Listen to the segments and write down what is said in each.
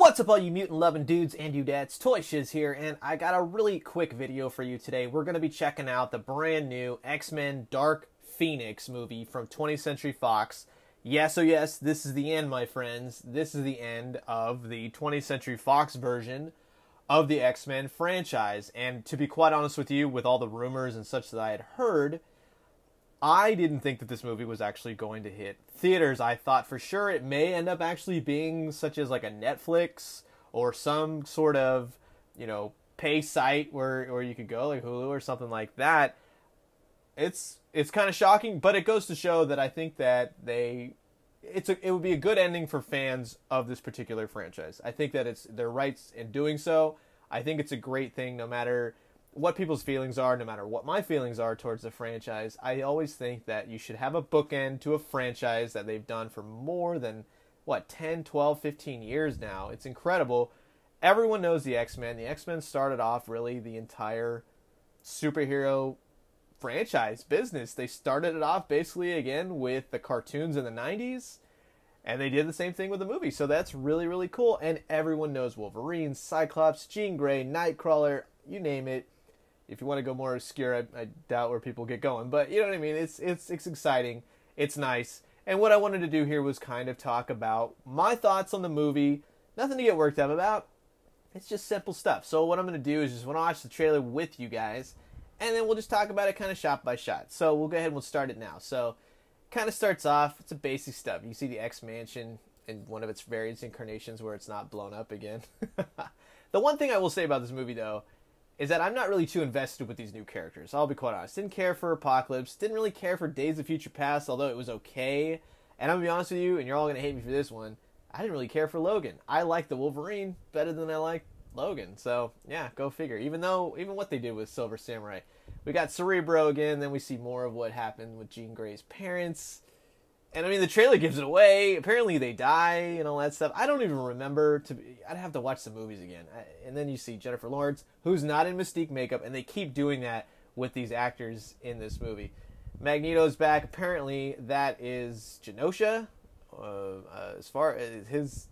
What's up all you mutant loving dudes and dudettes, Toy Shiz here, and I got a really quick video for you today. We're going to be checking out the brand new X-Men Dark Phoenix movie from 20th Century Fox. Yes, oh yes, this is the end, my friends. This is the end of the 20th Century Fox version of the X-Men franchise. And to be quite honest with you, with all the rumors and such that I had heard, I didn't think that this movie was actually going to hit theaters. I thought for sure it may end up actually being such as like a Netflix or some sort of, pay site where you could go, like Hulu or something like that. It's kind of shocking, but it goes to show that I think that it would be a good ending for fans of this particular franchise. I think that it's their rights in doing so. I think it's a great thing no matter what people's feelings are, no matter what my feelings are towards the franchise. I always think that you should have a bookend to a franchise that they've done for more than, 10, 12, 15 years now. It's incredible. Everyone knows the X-Men. The X-Men started off really the entire superhero franchise business. They started it off basically again with the cartoons in the 90s, and they did the same thing with the movie. So that's really, really cool. And everyone knows Wolverine, Cyclops, Jean Grey, Nightcrawler, you name it. If you want to go more obscure, I doubt where people get going. But you know what I mean? It's exciting. It's nice. And what I wanted to do here was kind of talk about my thoughts on the movie. Nothing to get worked up about. It's just simple stuff. So what I'm going to do is just want to watch the trailer with you guys. And then we'll just talk about it kind of shot by shot. So we'll go ahead and we'll start it now. So kind of starts off. It's a basic stuff. You see the X-Mansion in one of its various incarnations where it's not blown up again. The one thing I will say about this movie, though, is that I'm not really too invested with these new characters. I'll be quite honest. Didn't care for Apocalypse. Didn't really care for Days of Future Past, although it was okay. And I'm going to be honest with you, and you're all going to hate me for this one, I didn't really care for Logan. I like the Wolverine better than I like Logan. So, yeah, go figure. Even what they did with Silver Samurai. We got Cerebro again, then we see more of what happened with Jean Grey's parents. And, I mean, the trailer gives it away. Apparently they die and all that stuff. I don't even remember. I'd have to watch the movies again. And then you see Jennifer Lawrence, who's not in Mystique makeup, and they keep doing that with these actors in this movie. Magneto's back. Apparently that is Genosha. As far as his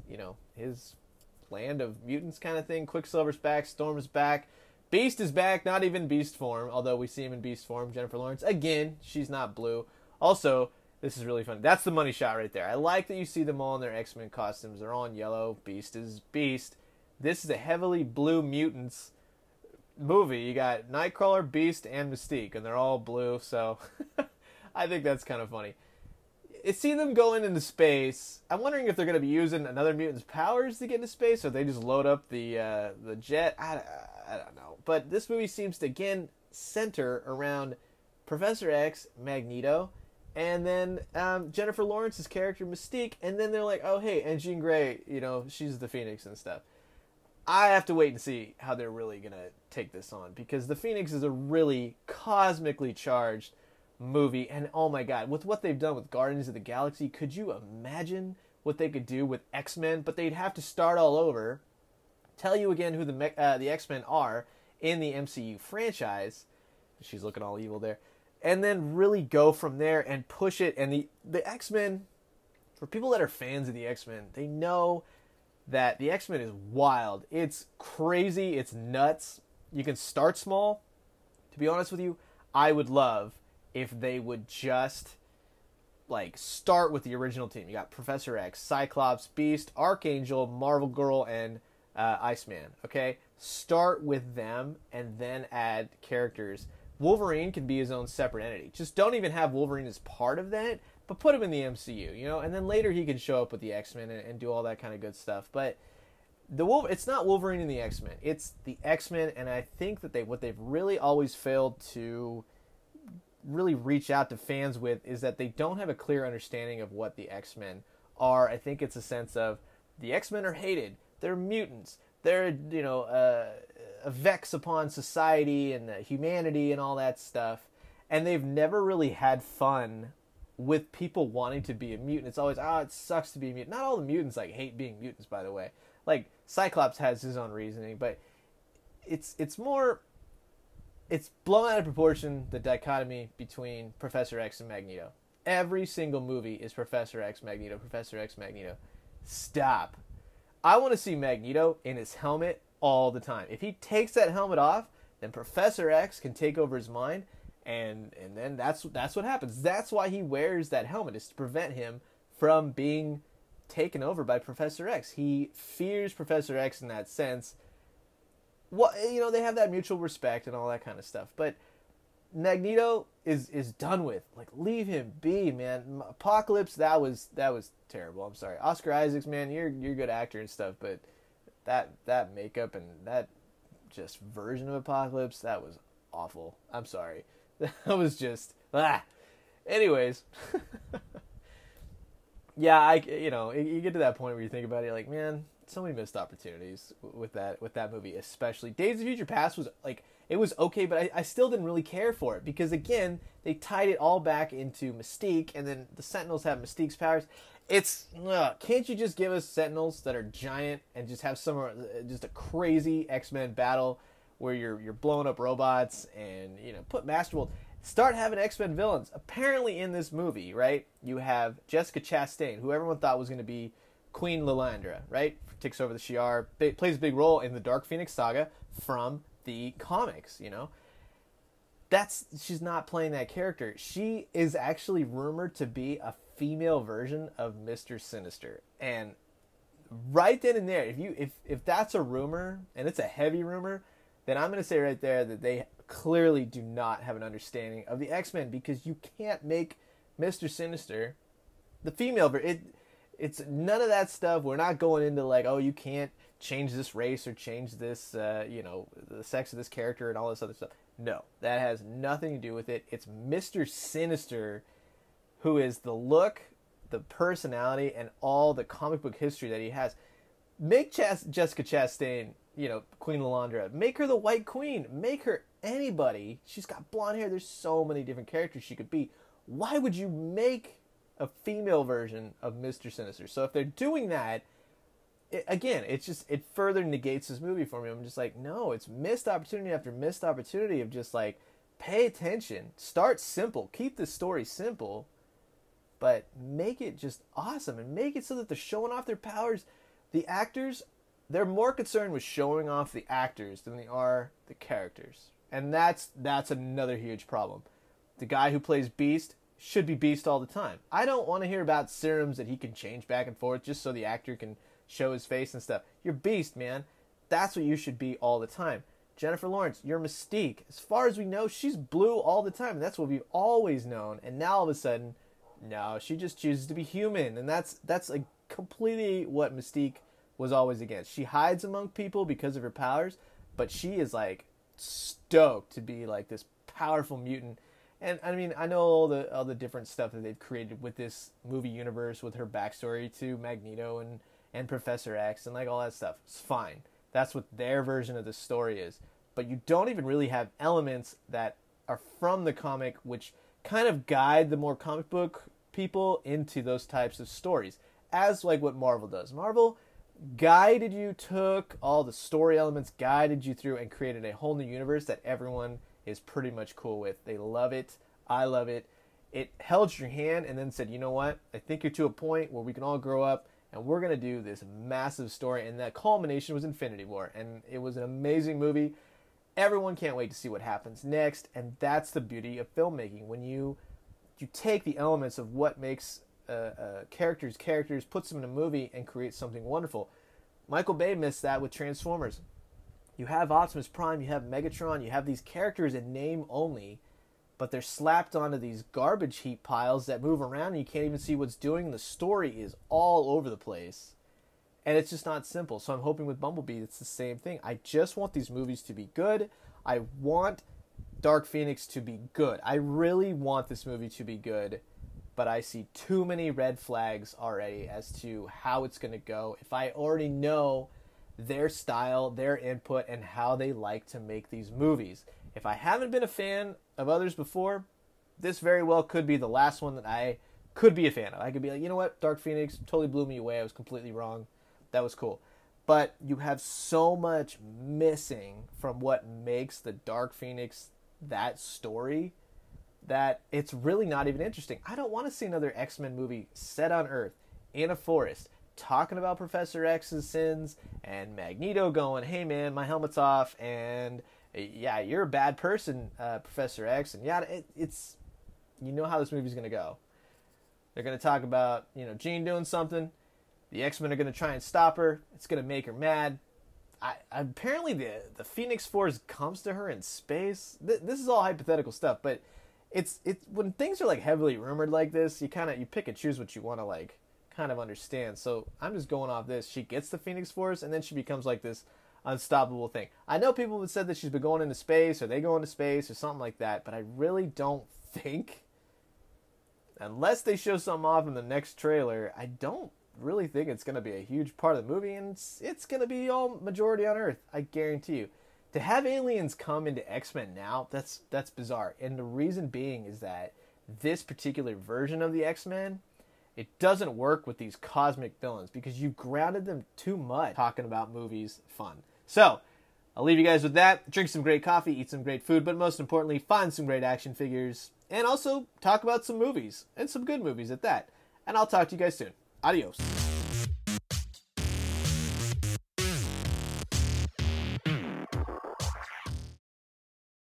land of mutants kind of thing. Quicksilver's back. Storm's back. Beast is back. Not even Beast form, although we see him in Beast form. Jennifer Lawrence. Again, she's not blue. Also, this is really fun. That's the money shot right there. I like that you see them all in their XMen costumes. They're all in yellow. Beast is Beast. This is a heavily blue mutants movie. You got Nightcrawler, Beast, and Mystique, and they're all blue, so I think that's kind of funny. See them going into space. I'm wondering if they're going to be using another mutant's powers to get into space, or they just load up the jet. I don't know. But this movie seems to, again, center around Professor X, Magneto, and then Jennifer Lawrence's character, Mystique. And then they're like, oh, hey, and Jean Grey, she's the Phoenix and stuff. I have to wait and see how they're really going to take this on. Because the Phoenix is a really cosmically charged movie. And, oh, my God, with what they've done with Guardians of the Galaxy, could you imagine what they could do with X-Men? But they'd have to start all over. Tell you again who the X-Men are in the MCU franchise. She's looking all evil there. And then really go from there and push it. And the X-Men, for people that are fans of the X-Men, they know that the X-Men is wild. It's crazy. It's nuts. You can start small. To be honest with you, I would love if they would just start with the original team. You got Professor X, Cyclops, Beast, Archangel, Marvel Girl, and Iceman. Okay? Start with them and then add characters. Wolverine can be his own separate entity. Just don't even have Wolverine as part of that, but put him in the MCU, and then later he can show up with the X-Men and do all that kind of good stuff. But it's not Wolverine and the X-Men. It's the X-Men, and I think that what they've really always failed to really reach out to fans with is that they don't have a clear understanding of what the X-Men are. I think it's a sense of the X-Men are hated. They're mutants. They're, a vex upon society and humanity and all that stuff. And they've never really had fun with people wanting to be a mutant. It's always, it sucks to be a mutant. Not all the mutants hate being mutants, by the way. Cyclops has his own reasoning, but it's blown out of proportion, the dichotomy between Professor X and Magneto. Every single movie is Professor X, Magneto, Professor X, Magneto. Stop. I want to see Magneto in his helmet all the time. If he takes that helmet off, then Professor X can take over his mind, and then that's what happens. That's why he wears that helmet, is to prevent him from being taken over by Professor X. He fears Professor X in that sense. Well, you know, they have that mutual respect and all that kind of stuff. But Magneto is done with. Like, leave him be, man. Apocalypse, that was terrible. I'm sorry. Oscar Isaacs, man, you're a good actor and stuff, but that makeup and that just version of Apocalypse, that was awful. I'm sorry. That was just Anyways, yeah, you get to that point where you think about it, like, man, so many missed opportunities with that movie, especially. Days of Future Past was like, it was okay, but I still didn't really care for it because, again, they tied it all back into Mystique, and then the Sentinels have Mystique's powers. Can't you just give us Sentinels that are giant and just have just a crazy X-Men battle where you're blowing up robots and, put Master Mold. Start having X-Men villains. Apparently in this movie, right, you have Jessica Chastain, who everyone thought was going to be Queen Lilandra, right? Takes over the Shi'ar, plays a big role in the Dark Phoenix saga from the comics, She's not playing that character. She is actually rumored to be a female version of Mr. Sinister. And right then and there, if that's a rumor, and it's a heavy rumor, then I'm going to say right there that they clearly do not have an understanding of the X-Men, because you can't make Mr. Sinister the female version. It's none of that stuff. We're not going into like, oh, you can't change this race or change this, the sex of this character and all this other stuff. No, that has nothing to do with it. It's Mr. Sinister, who is the look, the personality, and all the comic book history that he has. Make Jessica Chastain, Queen Lilandra. Make her the White Queen. Make her anybody. She's got blonde hair. There's so many different characters she could be. Why would you make a female version of Mr. Sinister? So if they're doing that, it further negates this movie for me. I'm just like, no, it's missed opportunity after missed opportunity of just like, pay attention. Start simple. Keep the story simple, but make it just awesome and make it so that they're showing off their powers. The actors, they're more concerned with showing off the actors than they are the characters. And that's another huge problem. The guy who plays Beast should be Beast all the time. I don't want to hear about serums that he can change back and forth just so the actor can show his face and stuff. You're Beast, man. That's what you should be all the time. Jennifer Lawrence, you're Mystique. As far as we know, she's blue all the time. And that's what we've always known. And now all of a sudden, no, she just chooses to be human. And that's like completely what Mystique was always against. She hides among people because of her powers, but she is like stoked to be like this powerful mutant. And I mean, I know all the different stuff that they've created with this movie universe, with her backstory to Magneto and Professor X and like all that stuff. It's fine. That's what their version of the story is. But you don't even really have elements that are from the comic, which kind of guide the more comic book people into those types of stories, as like what Marvel does. Marvel guided you, took all the story elements, guided you through, and created a whole new universe that everyone is pretty much cool with. They love it. I love it. It held your hand and then said, you know what? I think you're to a point where we can all grow up and we're going to do this massive story. And that culmination was Infinity War. And it was an amazing movie. Everyone can't wait to see what happens next. And that's the beauty of filmmaking. When you take the elements of what makes characters, puts them in a movie and creates something wonderful. Michael Bay missed that with Transformers. You have Optimus Prime, you have Megatron, you have these characters in name only, but they're slapped onto these garbage heap piles that move around and you can't even see what's doing. The story is all over the place, and it's just not simple. So I'm hoping with Bumblebee it's the same thing. I just want these movies to be good. I want Dark Phoenix to be good. I really want this movie to be good, but I see too many red flags already as to how it's going to go. If I already know their style, their input, and how they like to make these movies. If I haven't been a fan of others before, this very well could be the last one that I could be a fan of. I could be like, you know what, Dark Phoenix totally blew me away. I was completely wrong. That was cool. But you have so much missing from what makes the Dark Phoenix that story that it's really not even interesting. I don't want to see another X-Men movie set on Earth, in a forest, talking about Professor X's sins, and Magneto going, hey man, my helmet's off, and yeah, you're a bad person, Professor X, and yeah, it's, you know how this movie's going to go. They're going to talk about, you know, Jean doing something, the X-Men are going to try and stop her, it's going to make her mad. Apparently the Phoenix Force comes to her in space. This is all hypothetical stuff, but it's when things are like heavily rumored like this, you pick and choose what you want to like kind of understand. So I'm just going off this. She gets the Phoenix Force, and then she becomes like this unstoppable thing. I know people have said that she's been going into space, or they go into space, or something like that, but I really don't think, unless they show something off in the next trailer, I don't really think it's going to be a huge part of the movie, and it's going to be all majority on Earth, I guarantee you. To have aliens come into X-Men now, that's bizarre. And the reason being is that this particular version of the X-Men, it doesn't work with these cosmic villains because you've grounded them too much. Talking about movies, fun. So, I'll leave you guys with that. Drink some great coffee, eat some great food, but most importantly, find some great action figures, and also talk about some movies, and some good movies at that. And I'll talk to you guys soon. Adios.